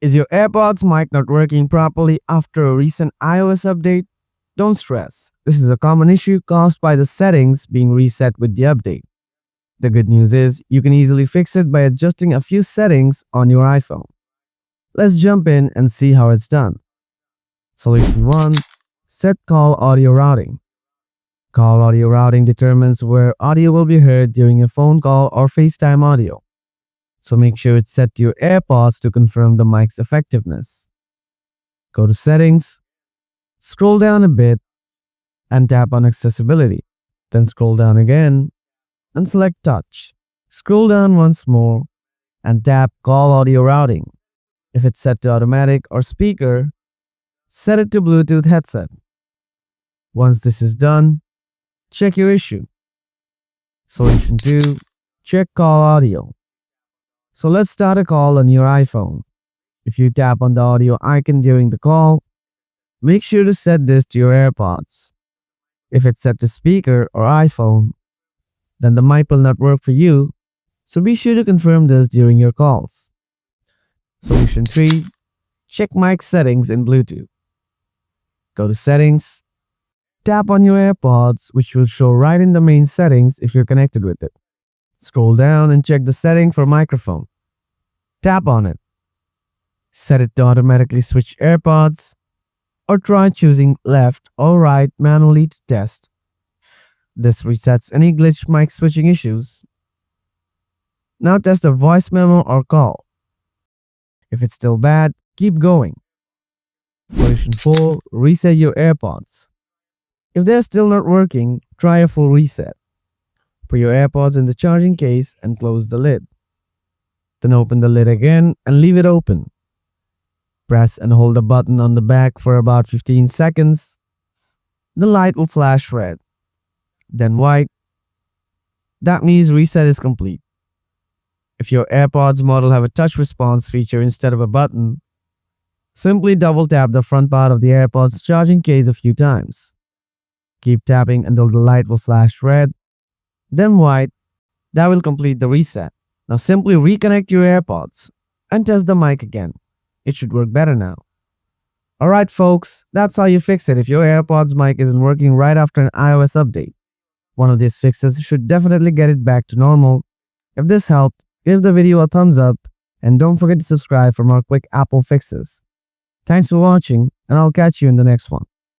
Is your AirPods mic not working properly after a recent iOS update? Don't stress. This is a common issue caused by the settings being reset with the update. The good news is you can easily fix it by adjusting a few settings on your iPhone. Let's jump in and see how it's done. Solution 1. Set call audio routing. Call audio routing determines where audio will be heard during a phone call or FaceTime audio. So make sure it's set to your AirPods to confirm the mic's effectiveness. Go to Settings, scroll down a bit, and tap on Accessibility. Then scroll down again and select Touch. Scroll down once more and tap Call Audio Routing. If it's set to automatic or speaker, set it to Bluetooth headset. Once this is done, check your issue. Solution 2. Check call audio. So let's start a call on your iPhone. If you tap on the audio icon during the call, make sure to set this to your AirPods. If it's set to speaker or iPhone, then the mic will not work for you, so be sure to confirm this during your calls. Solution 3. Check mic settings in Bluetooth. Go to Settings, tap on your AirPods, which will show right in the main settings if you're connected with it. Scroll down and check the setting for microphone. Tap on it. Set it to automatically switch AirPods, or try choosing left or right manually to test. This resets any glitch mic switching issues. Now test a voice memo or call. If it's still bad, keep going. Solution 4. Reset your AirPods. If they're still not working, try a full reset. Put your AirPods in the charging case and close the lid. Then open the lid again and leave it open. Press and hold the button on the back for about 15 seconds. The light will flash red, then white. That means reset is complete. If your AirPods model have a touch response feature instead of a button, simply double tap the front part of the AirPods charging case a few times. Keep tapping until the light will flash red, then white. That will complete the reset. Now simply reconnect your AirPods and test the mic again. It should work better now. Alright folks, that's how you fix it if your AirPods mic isn't working right after an iOS update. One of these fixes should definitely get it back to normal. If this helped, give the video a thumbs up and don't forget to subscribe for more quick Apple fixes. Thanks for watching, and I'll catch you in the next one.